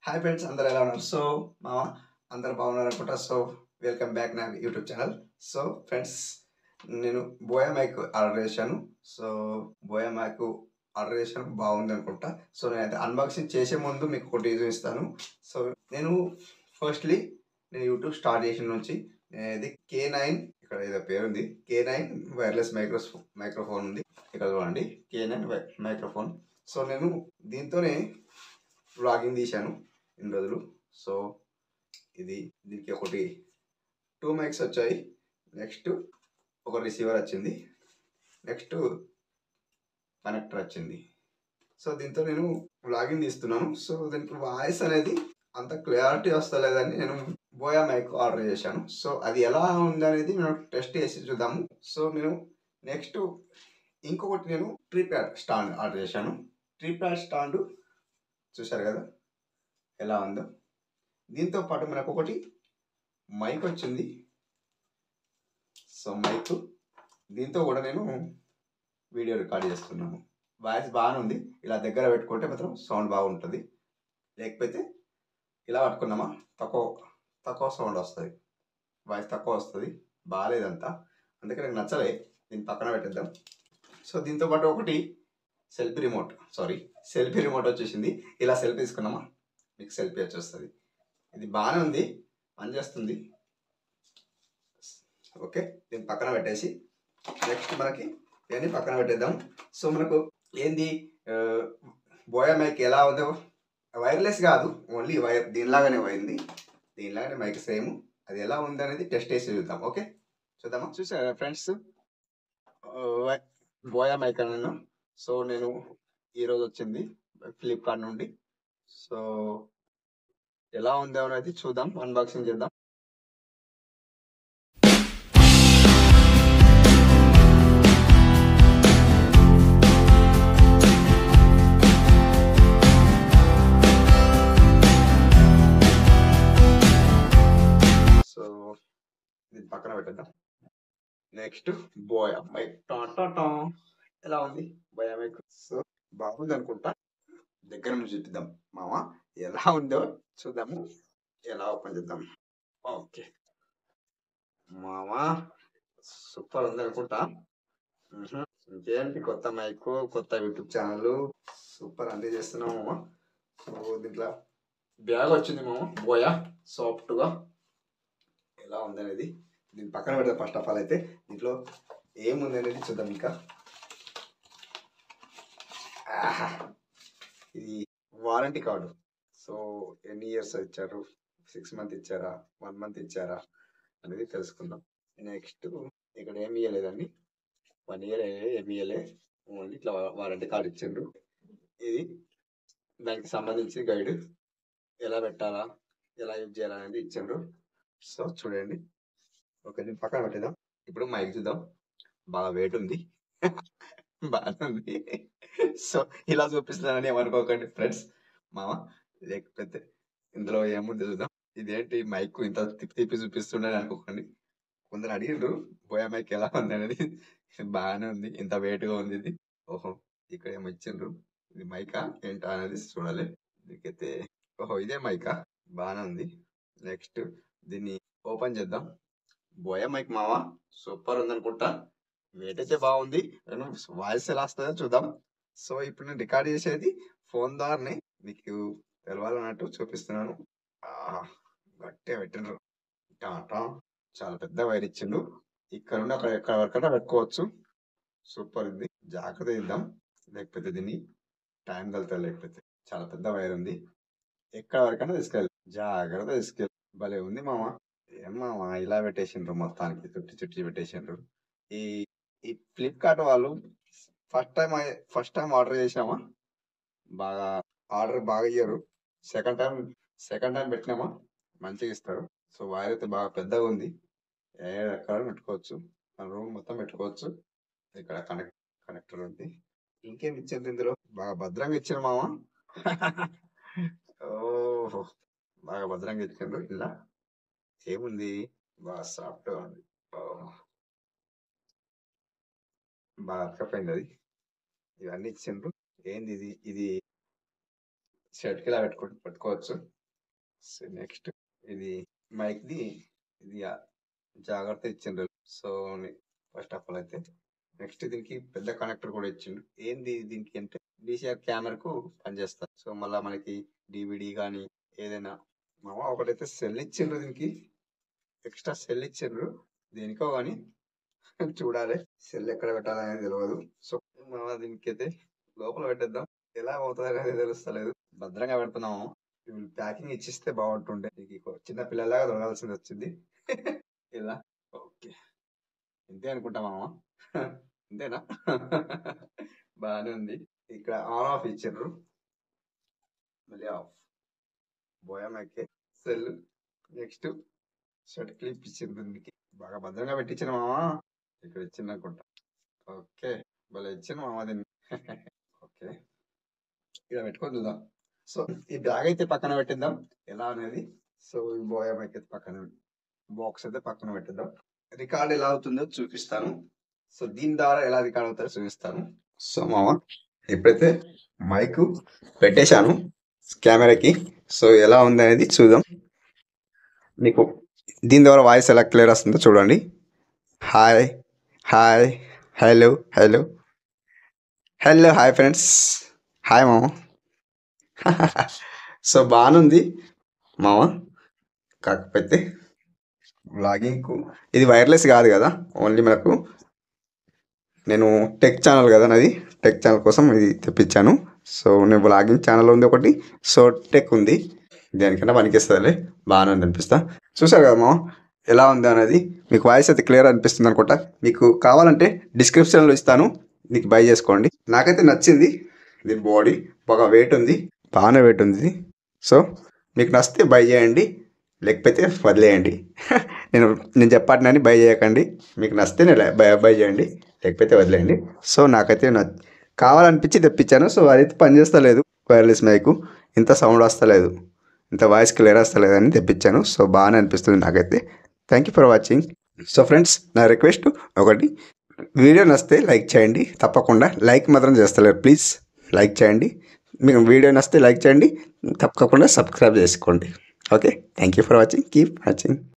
Hi friends, అందరూ ఎలా ఉన్నారు? మామ అందరు బాగున్నారు అనుకుంటా. వెల్కమ్ బ్యాక్ నా యూట్యూబ్ ఛానల్. ఫ్రెండ్స్, నేను బోయా మైక్ ఆర్డర్ చేశాను. సో బోయా మైక్ ఆర్డర్ చేశాను, బాగుంది అనుకుంటా. నేనైతే అన్బాక్సింగ్ చేసే ముందు మీకు ఒకటి చూపిస్తాను. సో నేను ఫస్ట్లీ యూట్యూబ్ స్టార్ట్ చేసిన నుంచి ఇది K9, ఇక్కడ ఏదో పేరుంది, K9 వైర్లెస్ మైక్రోఫోన్ ఉంది. ఇక్కడ చూడండి, K9 మైక్రోఫోన్. నేను దీంతోనే వ్లాగింగ్ తీశాను ఇన్ని రోజులు. సో దీనికి ఒకటి 2 మైక్స్ వచ్చాయి. నెక్స్ట్ ఒక రిసీవర్ వచ్చింది. నెక్స్ట్ కనెక్టర్ వచ్చింది. దీంతో నేను వ్లాగింగ్ తీస్తున్నాను. దీనికి వాయిస్ అనేది అంత క్లారిటీ వస్తలేదని నేను బోయా మైక్ ఆర్డర్ చేశాను. అది ఎలా ఉందనేది మనం టెస్ట్ చేసి చూద్దాము. నేను నెక్స్ట్ ఇంకొకటి నేను ట్రీప్యాడ్ స్టాండ్ ఆర్డర్ చేశాను. ట్రీప్యాడ్ స్టాండ్ చూశారు కదా ఎలా ఉందో. దీంతో పాటు మనకు ఒకటి మైక్ వచ్చింది. మైక్ దీంతో కూడా నేను వీడియో రికార్డ్ చేస్తున్నాను. వాయిస్ బాగానే ఉంది. ఇలా దగ్గర పెట్టుకుంటే మాత్రం సౌండ్ బాగుంటుంది. లేకపోతే ఇలా పట్టుకున్నామా తక్కువ సౌండ్ వస్తుంది, వాయిస్ తక్కువ వస్తుంది. బాగాలేదంతా, అందుకే నాకు నచ్చలే. దీన్ని పక్కన పెట్టేద్దాం. దీంతో పాటు ఒకటి సెల్ఫీ రిమోట్ వచ్చేసింది. ఇలా సెల్ఫీ తీసుకున్నామా మీకు సెల్ఫీ వచ్చేస్తుంది. ఇది బాగానే ఉంది, పనిచేస్తుంది. ఓకే, దీన్ని పక్కన పెట్టేసి నెక్స్ట్ మనకి ఇవన్నీ పక్కన పెట్టేద్దాం. మనకు ఏంది బోయా మైక్ ఎలా ఉందో, వైర్లెస్ కాదు, ఓన్లీ వైర్ దీనిలాగానే పోయింది. దీనిలాగానే మైక్ సేమ్. అది ఎలా ఉంది అనేది టెస్ట్ చేసి చూద్దాం. ఓకే, చూద్దామా? చూసారా ఫ్రెండ్స్, బోయా మైక్ అన్నాను. నేను ఈరోజు వచ్చింది ఫ్లిప్కార్ట్ నుండి. ఎలా ఉందో అనేది చూద్దాం, అన్బాక్సింగ్ చేద్దాం. ఇది పక్కన పెట్టేద్దాం. Next Boya mic. ఎలా ఉంది బోయా మైక్? బాగుంది అనుకుంటా. దగ్గర నుంచి చూపిద్దాం మామ, ఎలా ఉందో చూద్దాము. ఎలా ఓపెన్ చేద్దాం. ఓకే మామ, సూపర్ ఉంది అనుకుంటా. ఇంకేంటి, కొత్త మైక్, కొత్త యూట్యూబ్ ఛానల్, సూపర్ అన్నీ చేస్తున్నాం మామ. దీంట్లో బ్యాగ్ వచ్చింది మామ, బోయా సాఫ్ట్గా. ఎలా ఉంది అనేది దీన్ని పక్కన పెడతాం. ఫస్ట్ ఆఫ్ ఆల్ అయితే దీంట్లో ఏముంది అనేది చూద్దాం. ఇంకా ఇది వారంటీ కార్డు. ఎన్ని ఇయర్స్ ఇచ్చారు, 6 మంత్ ఇచ్చారా, 1 మంత్ ఇచ్చారా అనేది తెలుసుకుందాం. నెక్స్ట్ ఇక్కడ ఏమి ఇవ్వలేదండి, 1 ఇయర్ ఏమి ఇవ్వలే, ఓన్లీ ఇట్లా వారంటీ కార్డు ఇచ్చిండ్రు. ఇది దానికి సంబంధించి గైడ్, ఎలా పెట్టాలా, ఎలా యూజ్ చేయాలా అనేది ఇచ్చిండ్రు. చూడండి. ఓకే, దీన్ని పక్కన పెట్టేద్దాం. ఇప్పుడు మైక్ చూద్దాం. బాగా వెయిట్ ఉంది, బాగానే ఉంది. ఇలా చూపిస్తున్నానని ఏమనుకోకండి ఫ్రెండ్స్, మామ. లేకపోతే ఇందులో ఏముంది చూద్దాం. ఇదేంటి మైక్ ఇంత తిప్పి చూపిస్తుండని అనుకోకండి. కొందరు అడిగిండ్రు బోయా మైక్ ఎలా ఉంది అనేది. బాగానే ఉంది, ఇంత వెయిట్గా ఉంది ఇది. ఓహో, ఇక్కడ ఏమో ఇచ్చిండ్రు. ఇది మైకా ఏంటా అనేది చూడాలి. దీనికైతే ఓహో ఇదే మైకా, బాగానే ఉంది. నెక్స్ట్ దీన్ని ఓపెన్ చేద్దాం. బోయా మైక్ మామ సూపర్ ఉంది అనుకుంటా. వెయిట్ అయితే బాగుంది. వాయిస్ ఎలా వస్తుందో చూద్దాం. ఇప్పుడు నేను రికార్డ్ చేసేది ఫోన్ ద్వారానే, మీకు తెలవాలన్నట్టు చూపిస్తున్నాను. గట్టిగా పెట్టిండ్రు. టాటా, చాలా పెద్ద వైర్ ఇచ్చిండు. ఇక్కడ నుండి ఎక్కడ వరకైనా పెట్టుకోవచ్చు. సూపర్ ఉంది. జాగ్రత్త ఇద్దాం, లేకపోతే దీన్ని టైం కలుగుతుంది. లేకపోతే చాలా పెద్ద వైర్ ఉంది, ఎక్కడ వరకైనా తీసుకెళ్ళి జాగ్రత్త తీసుకెళ్ళి. భలే ఉంది మామ. ఏమామ ఇలా పెట్టేసిండ్రు, మొత్తానికి చుట్టి పెట్టేసిండ్రు. ఈ ఫ్లిప్కార్ట్ వాళ్ళు ఫస్ట్ టైం ఆర్డర్ చేసినామా, ఆర్డర్ బాగా ఇయ్యరు. సెకండ్ టైం పెట్టినామా మంచిగా ఇస్తారు. వైర్ అయితే బాగా పెద్దగా ఉంది, ఎక్కడ పెట్టుకోవచ్చు, రూమ్ మొత్తం పెట్టుకోవచ్చు. ఇక్కడ కనెక్టర్ ఉంది. ఇంకేం ఇచ్చింది ఇందులో, బాగా భద్రంగా ఇచ్చారు మామ. ఓహో, బాగా భద్రంగా ఇచ్చిండ్రు. ఇలా ఏముంది, బాగా సాఫ్ట్గా ఉంది, బాగా అతకపోయింది అది. ఇవన్నీ ఇచ్చిండ్రు. ఏంది ఇది షర్ట్కి ఇలా పెట్టుకోవచ్చు. సో నెక్స్ట్ ఇది మైక్ది, ఇది జాగ్రత్త ఇచ్చిండ్రు. సో ఫస్ట్ ఆఫ్ ఆల్ అయితే నెక్స్ట్ దీనికి పెద్ద కనెక్టర్ కూడా ఇచ్చిండు. ఏంది దీనికి అంటే డిసిఆర్ కెమెరాకు పనిచేస్తారు. సో మళ్ళీ మనకి డివిడి కానీ ఏదైనా మామ ఒకటైతే సెల్ ఇచ్చిండ్రు, దీనికి ఎక్స్ట్రా సెల్ ఇచ్చిండ్రు. దేనికో కానీ చూడాలి సెల్ ఎక్కడ పెట్టాలనేది తెలియదు. సో మామ దీనికి అయితే లోపల పెట్టేద్దాం, ఎలా అవుతుంది అనేది తెలుస్తలేదు. భద్రంగా పెడుతున్నాము. ప్యాకింగ్ ఇచ్చిస్తే బాగుంటుండే. చిన్న పిల్లలాగా దొరకాల్సింది వచ్చింది ఇలా. ఓకే ఇంతే అనుకుంటా మామ. అంతేనా? బాగానే ఉంది. ఇక్కడ ఆన్ ఆఫ్ ఇచ్చిండ్రు, మళ్ళీ ఆఫ్. బోయామెక్కే సెల్. నెక్స్ట్ షర్ట్ క్లిప్ ఇచ్చిండ్రు, దీనికి బాగా భద్రంగా పెట్టించిన మామ. ఇక్కడ ఇచ్చింది అనుకుంటా. ఓకే భలే ఇచ్చిన మామ దీన్ని. ఓకే ఇలా పెట్టుకొని చూద్దాం. సో ఈ బ్యాగ్ అయితే పక్కన పెట్టిద్దాం ఎలా అనేది. సో ఈ బోయామెక్ అయితే పక్కన, బాక్స్ అయితే పక్కన పెట్టిద్దాం. రికార్డ్ ఎలా అవుతుందో చూపిస్తాను. సో దీని ద్వారా ఎలా రికార్డ్ అవుతారో చూపిస్తాను. సో మామ ఇప్పుడైతే మైక్ పెట్టేశాను కెమెరాకి. సో ఎలా ఉంది అనేది చూద్దాం. మీకు దీని ద్వారా వాయిస్ ఎలా క్లియర్ వస్తుందో చూడండి. Hi hi, hello hello hello, hi friends, hi మామ. సో బాగుంది మామ. కాకపోతే వ్లాగింగ్కు ఇది వైర్లెస్ కాదు కదా, ఓన్లీ మనకు, నేను టెక్ ఛానల్ కదా నాది, టెక్ ఛానల్ కోసం ఇది తెప్పించాను. సో నేను వ్లాగింగ్ ఛానల్ ఉంది ఒకటి, సో టెక్ ఉంది, దేనికన్నా పనికిస్తుందిలే. బాగానే ఉంది అనిపిస్తా. చూసారు కదా మామ ఎలా ఉంది అనేది. మీకు వాయిస్ అయితే క్లియర్ అనిపిస్తుంది అనుకుంటా. మీకు కావాలంటే డిస్క్రిప్షన్లో ఇస్తాను, మీకు బై చేసుకోండి. నాకైతే నచ్చింది. దీని బాడీ బాగా వెయిట్ ఉంది, బాగానే వెయిట్ ఉంది. సో మీకు నచ్చితే బై చేయండి, లేకపోతే వదిలేయండి. నేను చెప్పాటినని బై చేయకండి. మీకు నచ్చితే బై చేయండి, లేకపోతే వదిలేయండి. సో నాకైతే కావాలనిపించి తెప్పించాను. సో అదైతే పనిచేస్తలేదు, వైర్లెస్ మైకు ఇంత సౌండ్ వస్తలేదు, ఇంత వాయిస్ క్లియర్ వస్తలేదు అని తెప్పించాను. సో బాగానే అనిపిస్తుంది నాకైతే. Thank you for watching. So friends నా రిక్వెస్ట్ ఒకటి, వీడియో నచ్చితే లైక్ చేయండి. తప్పకుండా లైక్ మాత్రం చేస్తలేరు, ప్లీజ్ లైక్ చేయండి. మీకు వీడియో నచ్చితే లైక్ చేయండి, తప్పకుండా సబ్స్క్రైబ్ చేసుకోండి. Okay thank you for watching, keep watching.